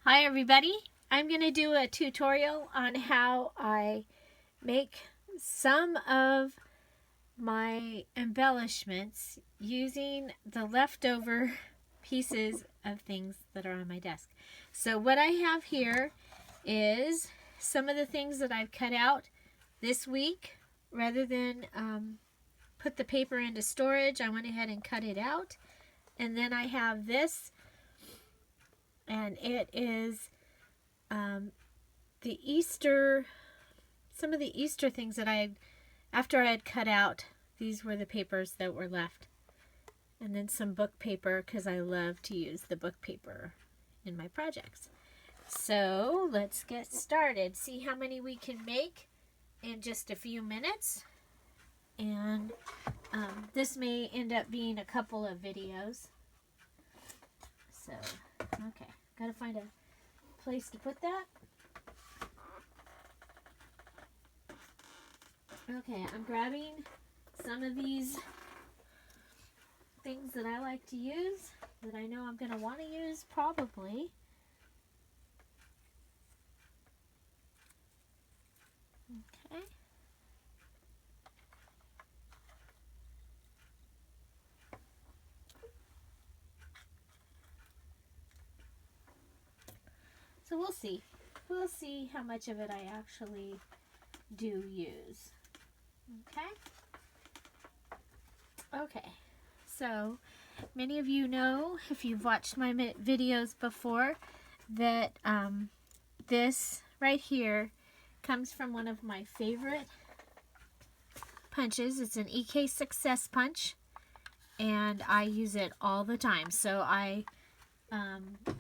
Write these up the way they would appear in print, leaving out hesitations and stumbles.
Hi everybody, I'm going to do a tutorial on how I make some of my embellishments using the leftover pieces of things that are on my desk. So what I have here is some of the things that I've cut out this week. Rather than put the paper into storage, I went ahead and cut it out. And then I have this, and it is the Easter, some of the Easter things that after I had cut out, these were the papers that were left. And then some book paper, because I love to use the book paper in my projects. So let's get started. See how many we can make in just a few minutes. And this may end up being a couple of videos. So, okay, gotta find a place to put that. Okay, I'm grabbing some of these things that I like to use, that I know I'm going to want to use probably. Okay. So we'll see. We'll see how much of it I actually do use. Okay. Okay. So many of you know, if you've watched my videos before, that this right here comes from one of my favorite punches. It's an EK Success punch, and I use it all the time. So I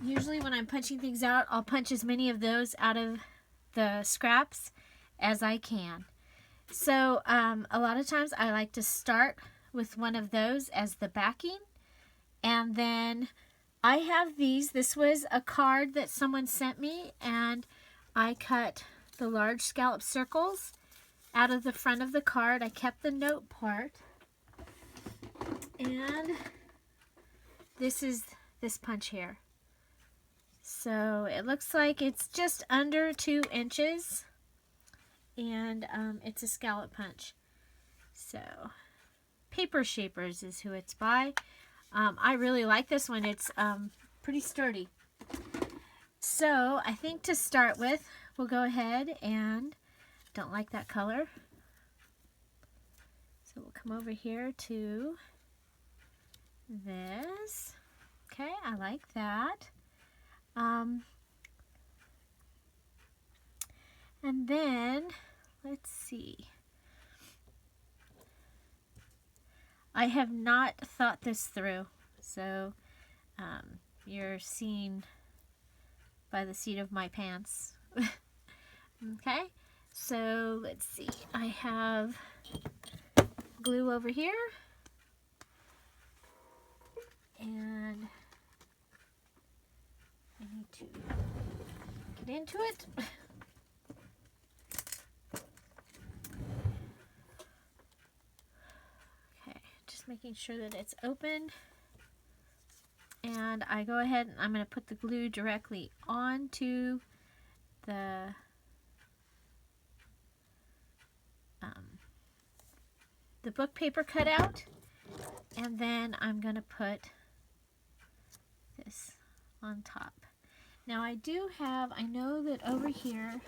usually when I'm punching things out, I'll punch as many of those out of the scraps as I can. So a lot of times I like to start with one of those as the backing, and then I have these. This was a card that someone sent me, and I cut the large scallop circles out of the front of the card. I kept the note part, and this is this punch here. So it looks like it's just under 2 inches, and it's a scallop punch. So Paper Shapers is who it's by. I really like this one. It's pretty sturdy. So I think to start with, we'll go ahead and, don't like that color, so we'll come over here to this. Okay, I like that. And then, let's see. I have not thought this through, so you're seeing by the seat of my pants. Okay, so let's see. I have glue over here, and I need to get into it. Okay, just making sure that it's open. And I go ahead and I'm going to put the glue directly onto the book paper cutout, and then I'm going to put this on top. Now I know that over here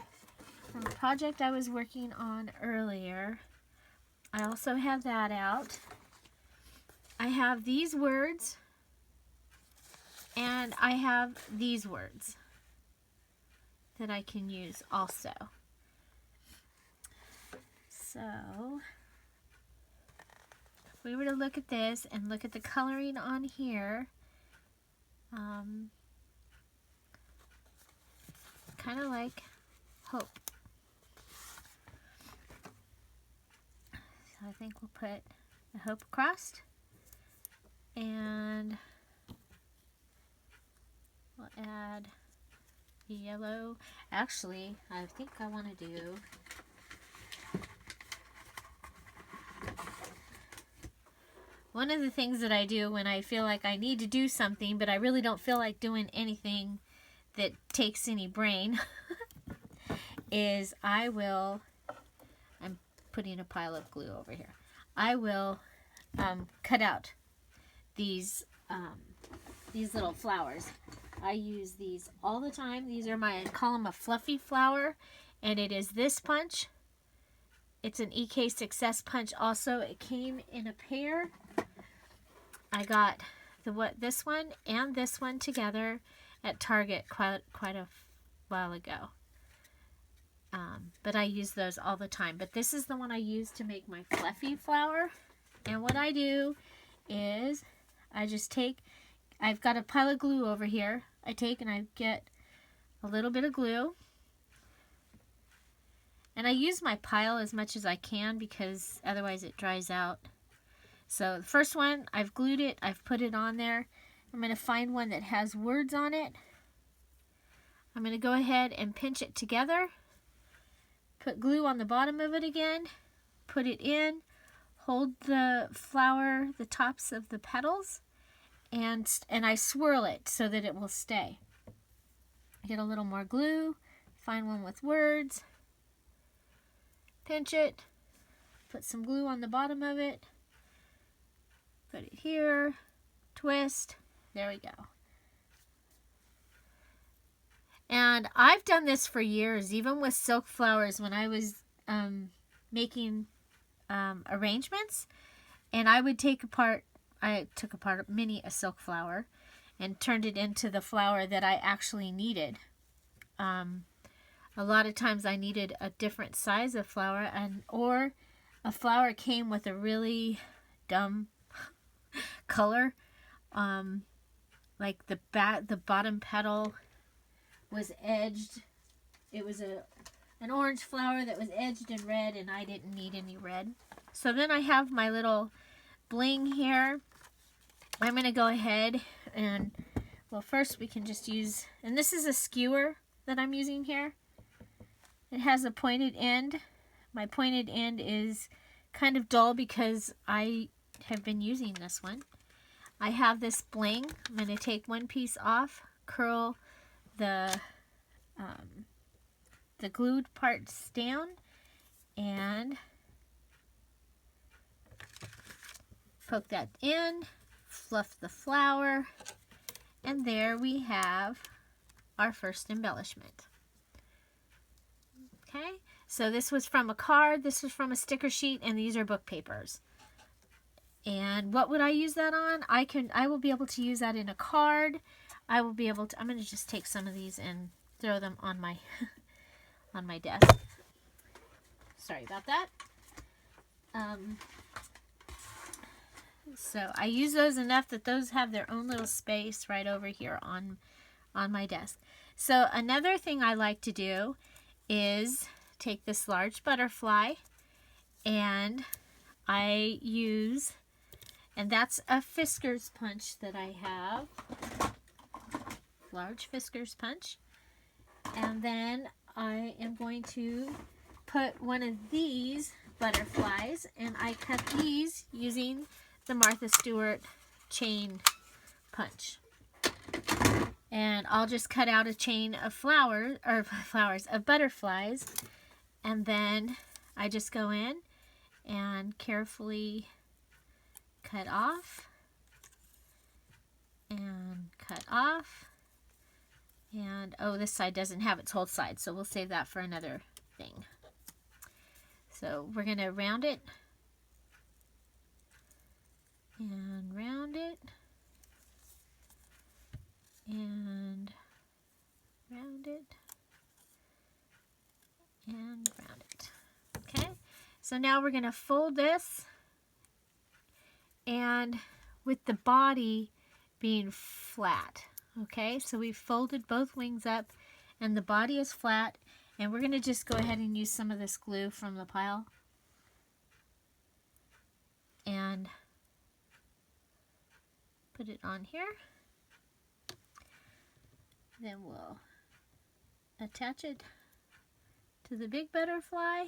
from a project I was working on earlier, I also have that out. I have these words, and I have these words that I can use also. So if we were to look at this and look at the coloring on here, kind of like hope. So I think we'll put the hope across, and we'll add the yellow. Actually, I think I want to do one of the things that I do when I feel like I need to do something, but I really don't feel like doing anything that takes any brain is I'm putting a pile of glue over here. I will cut out these little flowers. I use these all the time. These are I call them a fluffy flower, and it is this punch. It's an EK Success punch also. It came in a pair. I got this one and this one together at Target quite a while ago. But I use those all the time. But this is the one I use to make my fluffy flower. And what I do is I just I've got a pile of glue over here. I take and I get a little bit of glue. And I use my pile as much as I can because otherwise it dries out. So the first one, I've glued it. I've put it on there. I'm going to find one that has words on it. I'm going to go ahead and pinch it together. Put glue on the bottom of it again. Put it in. Hold the flower, the tops of the petals. And I swirl it so that it will stay. Get a little more glue. Find one with words. Pinch it. Put some glue on the bottom of it. Put it here. Twist. There we go. And I've done this for years, even with silk flowers when I was making arrangements. And I would I took apart a silk flower and turned it into the flower that I actually needed. A lot of times I needed a different size of flower, or a flower came with a really dumb color. Like the bottom petal was edged. It was an orange flower that was edged in red, and I didn't need any red. So then I have my little bling here. I'm going to go ahead and, well, first we can just use, and this is a skewer that I'm using here. It has a pointed end. My pointed end is kind of dull because I have been using this one. I have this bling. I'm going to take one piece off, curl the glued parts down, and poke that in, fluff the flower, and there we have our first embellishment. Okay, so this was from a card, this was from a sticker sheet, and these are book papers. And what would I use that on? I will be able to use that in a card. I will be able to, I'm going to just take some of these and throw them on my on my desk. Sorry about that. So I use those enough that those have their own little space right over here on my desk. So another thing I like to do is take this large butterfly, and I use, and that's a Fisker's punch that I have, large Fisker's punch, and then I am going to put one of these butterflies, and I cut these using the Martha Stewart chain punch. And I'll just cut out a chain of of butterflies, and then I just go in and carefully cut off and cut off. And oh, this side doesn't have its whole side, so we'll save that for another thing. So we're going to round it and round it and round it and round it. Okay, so now we're going to fold this, and with the body being flat. Okay, so we've folded both wings up and the body is flat, and we're going to just go ahead and use some of this glue from the pile and put it on here. Then we'll attach it to the big butterfly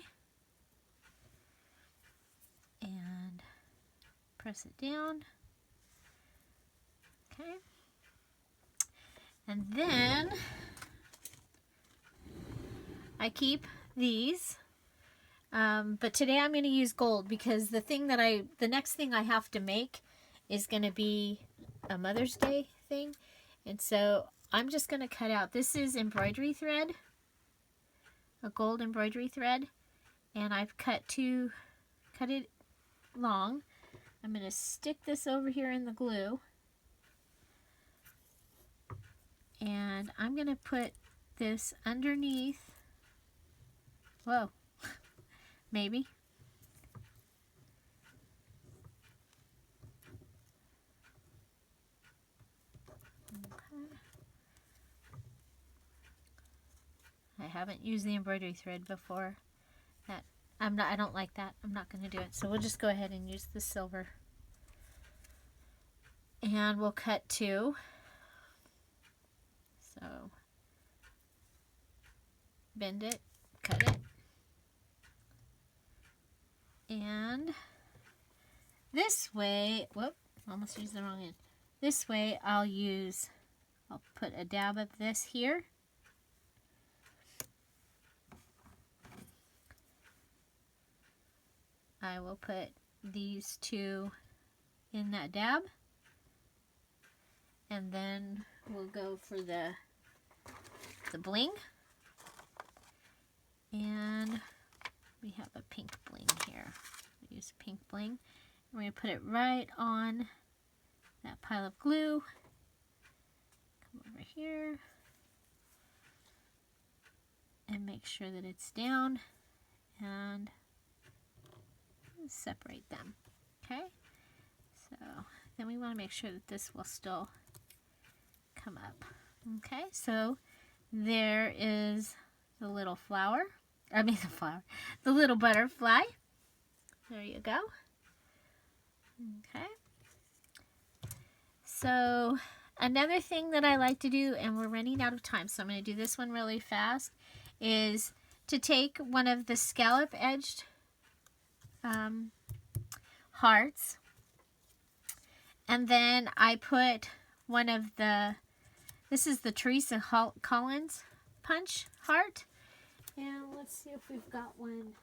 and press it down. Okay. And then I keep these. But today I'm going to use gold because the next thing I have to make is going to be a Mother's Day thing. And so I'm just going to cut out, this is embroidery thread, a gold embroidery thread. And I've cut it long. I'm going to stick this over here in the glue. And I'm going to put this underneath. Whoa. Maybe. Okay. I haven't used the embroidery thread before. I don't like that. I'm not going to do it. So we'll just go ahead and use the silver. And we'll cut 2. So bend it, cut it. And this way, whoop, almost used the wrong end. This way I'll put a dab of this here. I will put these 2 in that dab. And then we'll go for the bling. And we have a pink bling here. We use pink bling. We're going to put it right on that pile of glue. Come over here. And make sure that it's down. And separate them. Okay? So then we want to make sure that this will still come up. Okay, so there is the little flower. The little butterfly. There you go. Okay. So another thing that I like to do, and we're running out of time, so I'm going to do this one really fast, is to take one of the scallop edged hearts, and then I put one of this is the Teresa Collins punch heart, and let's see if we've got one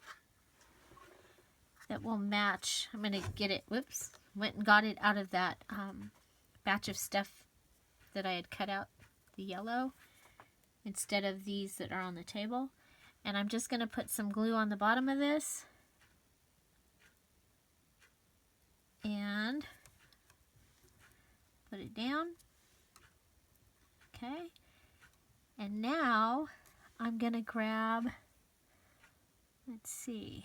that will match. I'm going to get it, whoops, went and got it out of that batch of stuff that I had cut out, the yellow, instead of these that are on the table. And I'm just going to put some glue on the bottom of this. And put it down. Okay. And now I'm going to grab, let's see.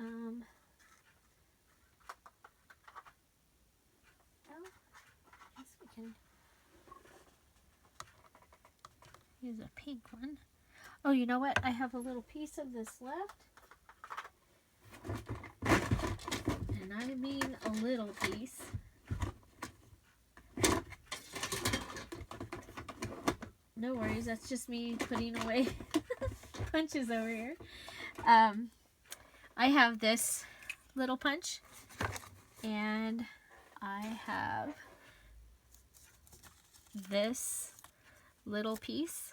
I guess we can use a pink one. Oh, you know what? I have a little piece of this left. And I mean a little piece. No worries, that's just me putting away punches over here. I have this little punch, and I have this little piece.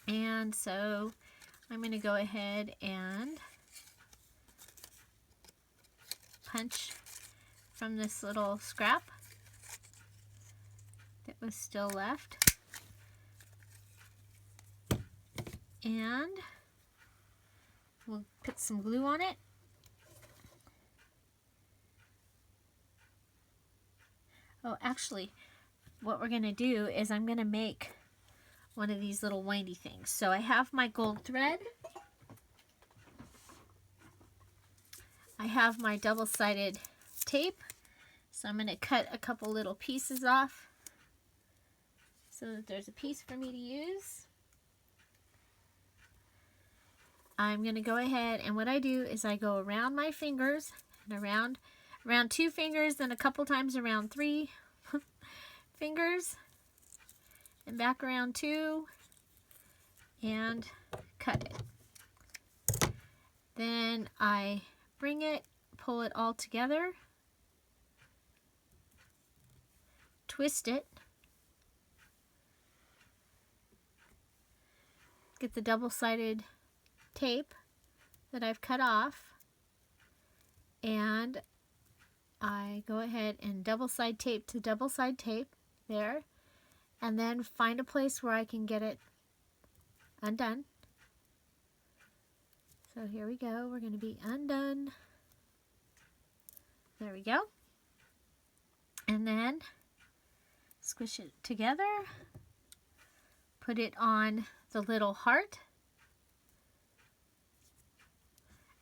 And so I'm going to go ahead and punch from this little scrap that was still left. And we'll put some glue on it. Oh, actually, what we're going to do is I'm going to make one of these little windy things. So I have my gold thread. I have my double-sided tape. So I'm going to cut a couple little pieces off so that there's a piece for me to use. I'm going to go ahead, and what I do is I go around my fingers and around 2 fingers, then a couple times around 3 fingers, and back around 2, and cut it. Then I bring it, pull it all together, twist it get the double-sided tape that I've cut off, and I go ahead and double-side tape to double-side tape there, and then find a place where I can get it undone. So here we go. We're going to be undone. There we go. And then squish it together. Put it on the little heart.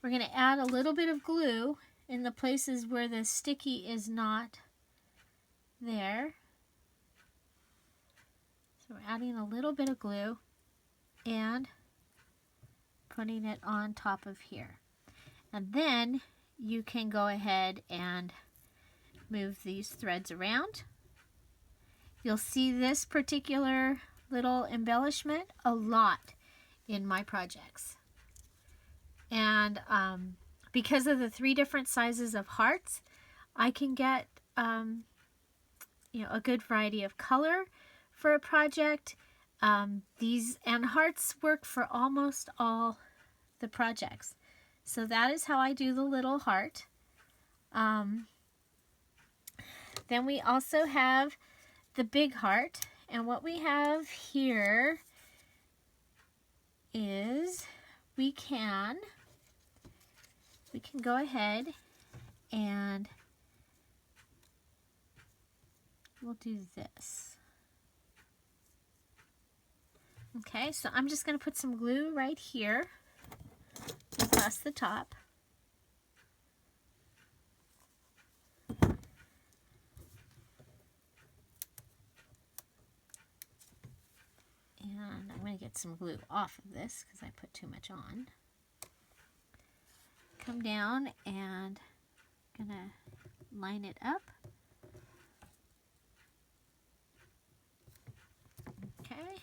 We're going to add a little bit of glue in the places where the sticky is not there. So we're adding a little bit of glue and putting it on top of here. And then you can go ahead and move these threads around. You'll see this particular little embellishment a lot in my projects. And because of the 3 different sizes of hearts, I can get a good variety of color for a project. These and hearts work for almost all the projects. So that is how I do the little heart. Then we also have the big heart, and what we have here is we can go ahead and we'll do this. Okay, so I'm just going to put some glue right here across the top. And I'm going to get some glue off of this because I put too much on. Come down and I'm going to line it up. Okay.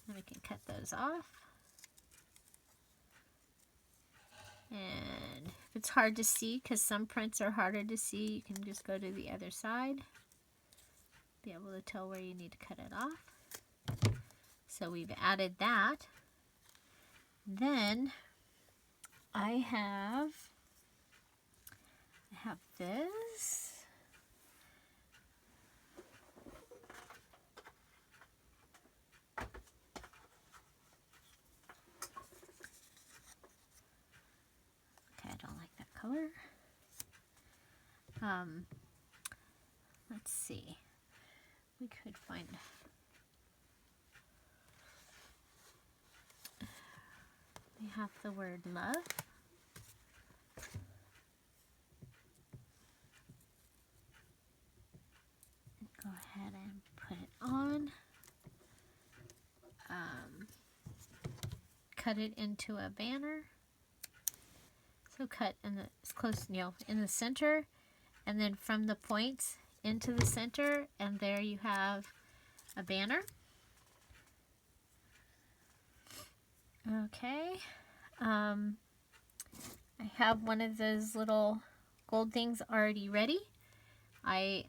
Then we can cut those off. And if it's hard to see, because some prints are harder to see, you can just go to the other side. Be able to tell where you need to cut it off. So we've added that. Then I have this. Okay, I don't like that color. Let's see. We could find. We have the word love. Go ahead and put it on. Cut it into a banner. So cut in the close, in the center, and then from the points into the center, and there you have a banner. Okay, I have one of those little gold things already ready. I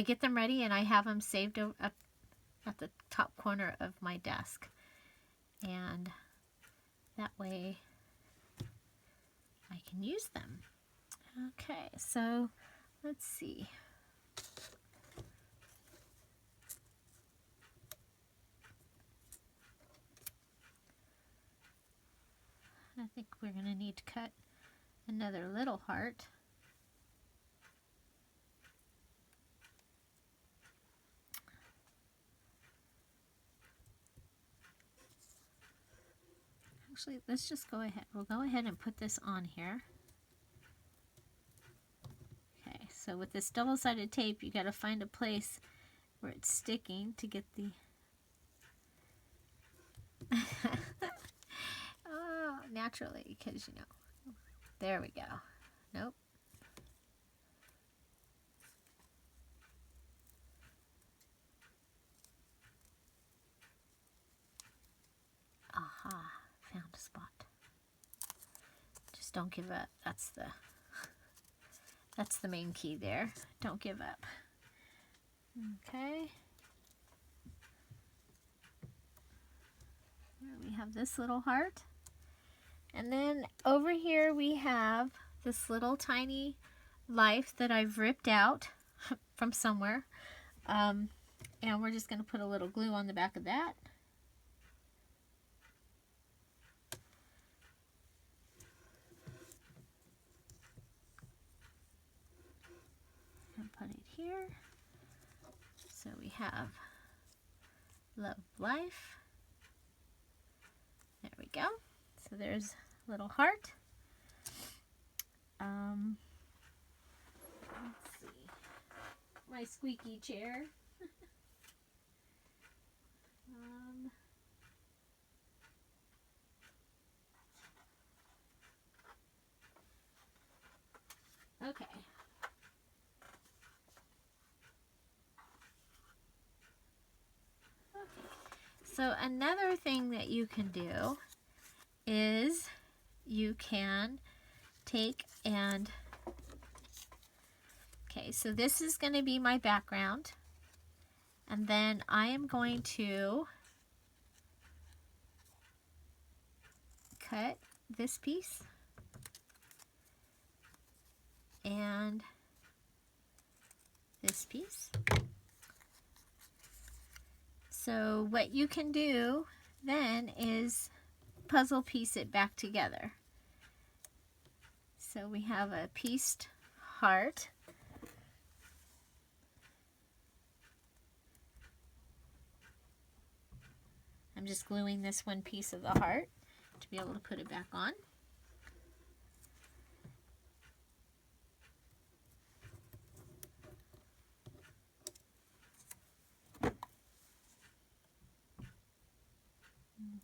get them ready and I have them saved up at the top corner of my desk, and that way I can use them. Okay, so let's see. I think we're going to need to cut another little heart. Actually, let's just go ahead. We'll go ahead and put this on here. Okay, so with this double-sided tape, you got to find a place where it's sticking to get the... Oh, naturally, because, you know, there we go. Nope. Aha, found a spot. Just don't give up. That's the main key there. Don't give up. Okay. Here we have this little heart. And then over here we have this little tiny life that I've ripped out from somewhere. And we're just going to put a little glue on the back of that. And put it here. So we have love life. There we go. So there's a little heart. Let's see. My squeaky chair. Okay. So another thing that you can do is you can take and, okay, so this is going to be my background, and then I am going to cut this piece and this piece. So what you can do then is puzzle piece it back together. So we have a pieced heart. I'm just gluing this one piece of the heart to be able to put it back on.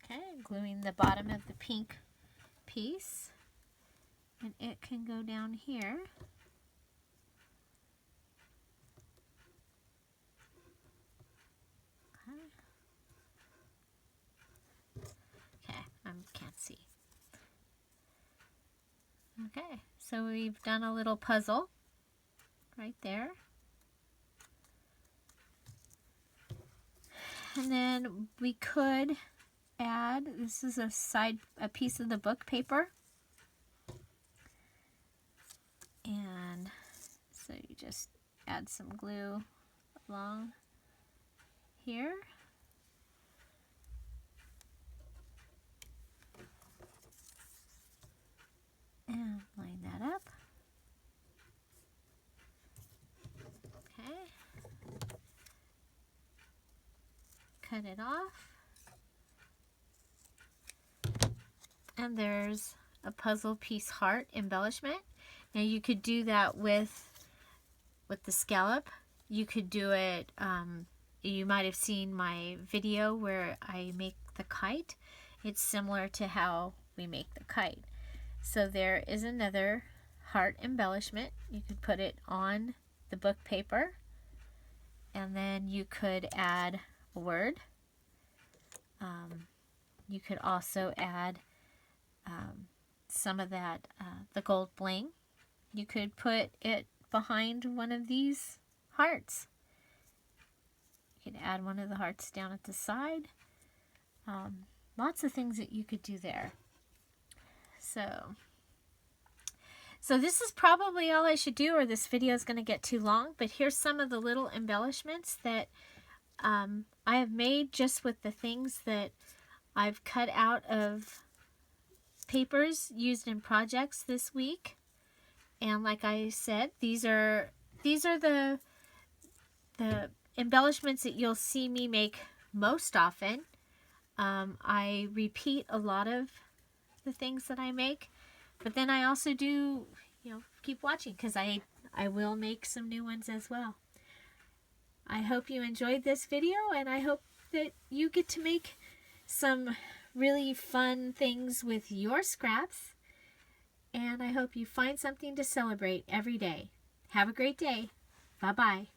Okay, gluing the bottom of the pink piece, and it can go down here. Okay, I can't see. Okay, so we've done a little puzzle right there. And then we could add, this is a piece of the book paper, and so you just add some glue along here, and line that up. Okay, cut it off. And there's a puzzle piece heart embellishment. Now you could do that with the scallop. You could do it, you might have seen my video where I make the kite. It's similar to how we make the kite. So there is another heart embellishment. You could put it on the book paper, and then you could add a word. You could also add some of that, the gold bling. You could put it behind one of these hearts. You could add one of the hearts down at the side. Lots of things that you could do there. So this is probably all I should do, or this video is going to get too long, but here's some of the little embellishments that I have made just with the things that I've cut out of papers used in projects this week. And like I said, these are the embellishments that you'll see me make most often. I repeat a lot of the things that I make, but then I also do, keep watching, because I will make some new ones as well. I hope you enjoyed this video, and I hope that you get to make some really fun things with your scraps, and I hope you find something to celebrate every day. Have a great day. Bye-bye.